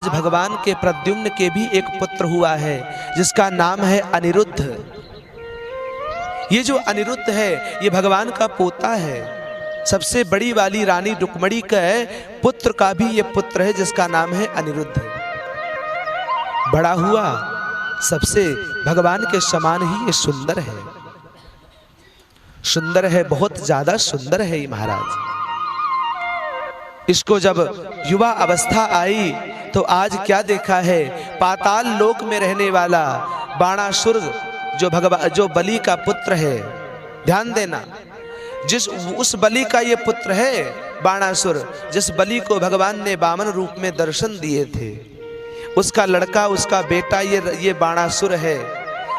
आज भगवान के प्रद्युम्न के भी एक पुत्र हुआ है जिसका नाम है अनिरुद्ध। ये जो अनिरुद्ध है ये भगवान का पोता है। सबसे बड़ी वाली रानी रुक्मिणी का पुत्र का भी ये पुत्र है जिसका नाम है अनिरुद्ध। बड़ा हुआ सबसे भगवान के समान ही ये सुंदर है, सुंदर है, बहुत ज्यादा सुंदर है ये महाराज। इसको जब युवा अवस्था आई तो आज क्या देखा है, पाताल लोक में रहने वाला बाणासुर जो बलि का पुत्र है, ध्यान देना, उस बलि का ये पुत्र है बाणासुर, जिस बलि को भगवान ने वामन रूप में दर्शन दिए थे, उसका लड़का, उसका बेटा ये बाणासुर है।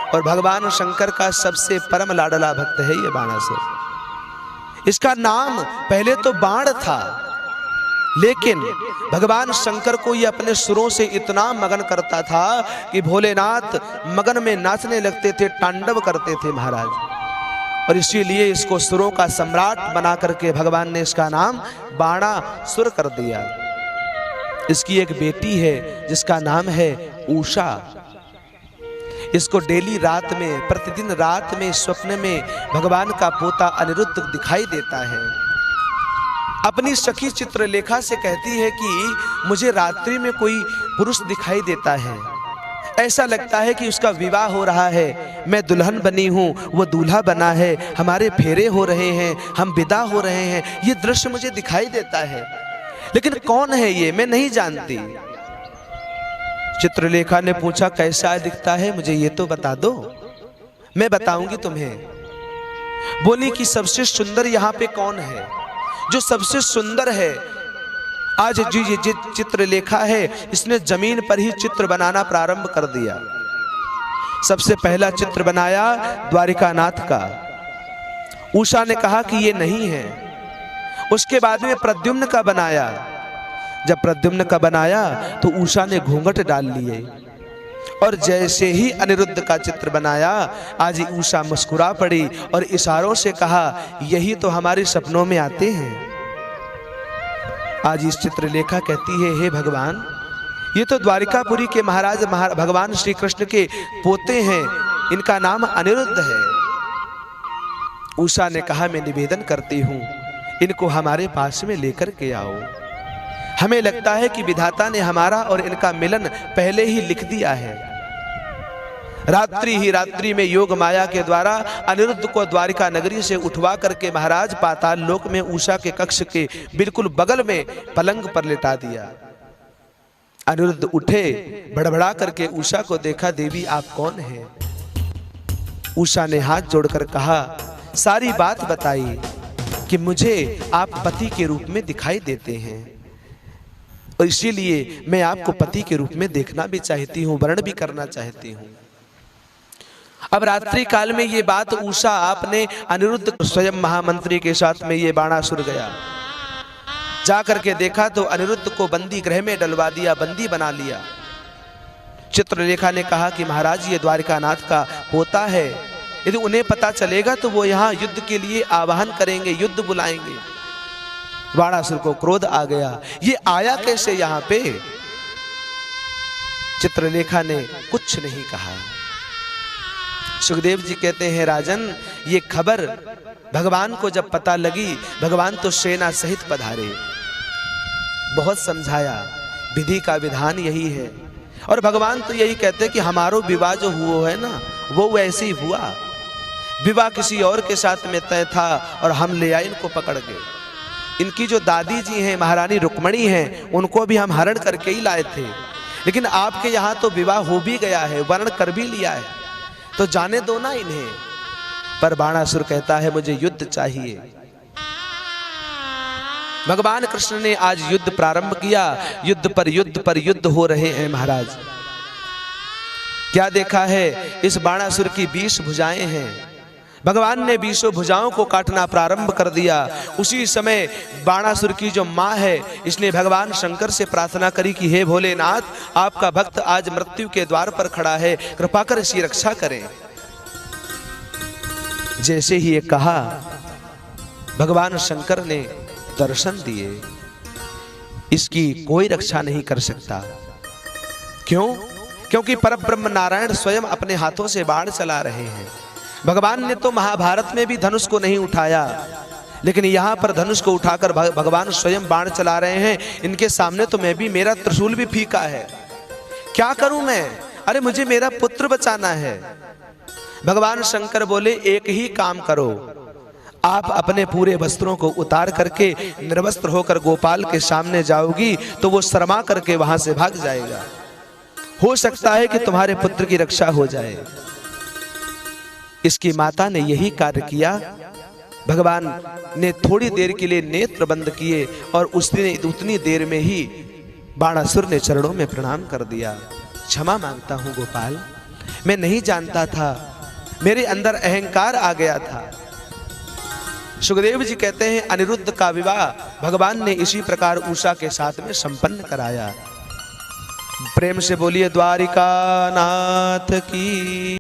और भगवान शंकर का सबसे परम लाडला भक्त है ये बाणासुर। इसका नाम पहले तो बाण था, लेकिन भगवान शंकर को ये अपने सुरों से इतना मगन करता था कि भोलेनाथ मगन में नाचने लगते थे, तांडव करते थे महाराज। और इसीलिए इसको सुरों का सम्राट बना करके भगवान ने इसका नाम बाणासुर कर दिया। इसकी एक बेटी है जिसका नाम है उषा। इसको डेली रात में, प्रतिदिन रात में स्वप्न में भगवान का पोता अनिरुद्ध दिखाई देता है। अपनी सखी चित्रलेखा से कहती है कि मुझे रात्रि में कोई पुरुष दिखाई देता है, ऐसा लगता है कि उसका विवाह हो रहा है, मैं दुल्हन बनी हूँ, वो दूल्हा बना है, हमारे फेरे हो रहे हैं, हम विदा हो रहे हैं, ये दृश्य मुझे दिखाई देता है, लेकिन कौन है ये मैं नहीं जानती। चित्रलेखा ने पूछा कैसा दिखता है, मुझे ये तो बता दो, मैं बताऊंगी तुम्हें। बोली कि सबसे सुंदर यहाँ पे कौन है, जो सबसे सुंदर है। आज जी चित्रलेखा है, इसने जमीन पर ही चित्र बनाना प्रारंभ कर दिया। सबसे पहला चित्र बनाया द्वारिकानाथ का। उषा ने कहा कि ये नहीं है। उसके बाद में प्रद्युम्न का बनाया। जब प्रद्युम्न का बनाया तो उषा ने घूंघट डाल लिए, और जैसे ही अनिरुद्ध का चित्र बनाया आज उषा मुस्कुरा पड़ी और इशारों से कहा यही तो हमारे सपनों में आते हैं। आज इस चित्रलेखा कहती है हे भगवान, ये तो द्वारिकापुरी के महाराज भगवान श्री कृष्ण के पोते हैं, इनका नाम अनिरुद्ध है। उषा ने कहा मैं निवेदन करती हूँ इनको हमारे पास में लेकर के आओ। हमें लगता है कि विधाता ने हमारा और इनका मिलन पहले ही लिख दिया है। रात्रि ही रात्रि में योग माया के द्वारा अनिरुद्ध को द्वारिका नगरी से उठवा करके महाराज पाताल लोक में उषा के कक्ष के बिल्कुल बगल में पलंग पर लिटा दिया। अनिरुद्ध उठे, बड़बड़ा करके उषा को देखा, देवी आप कौन हैं? उषा ने हाथ जोड़कर कहा, सारी बात बताई कि मुझे आप पति के रूप में दिखाई देते हैं और इसीलिए मैं आपको पति के रूप में देखना भी चाहती हूँ, वर्ण भी करना चाहती हूँ। अब रात्रि काल में ये बात उषा आपने अनिरुद्ध स्वयं महामंत्री के साथ में ये बाणासुर गया, जाकर के देखा तो अनिरुद्ध को बंदी गृह में डलवा दिया, बंदी बना लिया। चित्रलेखा ने कहा कि महाराज ये द्वारिकानाथ का पोता है, यदि उन्हें पता चलेगा तो वो यहाँ युद्ध के लिए आह्वान करेंगे, युद्ध बुलाएंगे। बाणासुर को क्रोध आ गया, ये आया कैसे यहाँ पे? चित्रलेखा ने कुछ नहीं कहा। सुखदेव जी कहते हैं राजन, ये खबर भगवान को जब पता लगी, भगवान तो सेना सहित पधारे, बहुत समझाया, विधि का विधान यही है। और भगवान तो यही कहते हैं कि हमारो विवाह जो हुआ है ना वो वैसे ही हुआ, विवाह किसी और के साथ में तय था और हम ले आए इनको पकड़ के। इनकी जो दादी जी हैं महारानी रुक्मिणी हैं, उनको भी हम हरण करके ही लाए थे, लेकिन आपके यहाँ तो विवाह हो भी गया है, वर्ण कर भी लिया है, तो जाने दो ना इन्हें। पर बाणासुर कहता है मुझे युद्ध चाहिए। भगवान कृष्ण ने आज युद्ध प्रारंभ किया, युद्ध पर युद्ध हो रहे हैं महाराज। क्या देखा है, इस बाणासुर की 20 भुजाएं हैं। भगवान ने 20 भुजाओं को काटना प्रारंभ कर दिया। उसी समय बाणासुर की जो माँ है, इसने भगवान शंकर से प्रार्थना करी कि हे भोलेनाथ, आपका भक्त आज मृत्यु के द्वार पर खड़ा है, कृपा कर इसकी रक्षा करें। जैसे ही ये कहा, भगवान शंकर ने दर्शन दिए, इसकी कोई रक्षा नहीं कर सकता। क्यों? क्योंकि परब्रह्म नारायण स्वयं अपने हाथों से बाण चला रहे हैं। भगवान ने तो महाभारत में भी धनुष को नहीं उठाया, लेकिन यहाँ पर धनुष को उठाकर भगवान स्वयं बाण चला रहे हैं। इनके सामने तो मैं भी, मेरा त्रिशूल भी फीका है, क्या करूं मैं? अरे मुझे मेरा पुत्र बचाना है। भगवान शंकर बोले एक ही काम करो, आप अपने पूरे वस्त्रों को उतार करके निर्वस्त्र होकर गोपाल के सामने जाओगी तो वो शर्मा करके वहां से भाग जाएगा। हो सकता है कि तुम्हारे पुत्र की रक्षा हो जाए। इसकी माता ने यही कार्य किया। भगवान ने थोड़ी देर के लिए नेत्र बंद किए और उसने उतनी देर में ही बाणासुर ने चरणों में प्रणाम कर दिया। क्षमा मांगता हूं गोपाल, मैं नहीं जानता था, मेरे अंदर अहंकार आ गया था। सुखदेव जी कहते हैं अनिरुद्ध का विवाह भगवान ने इसी प्रकार उषा के साथ में संपन्न कराया। प्रेम से बोलिए द्वारिका नाथ की।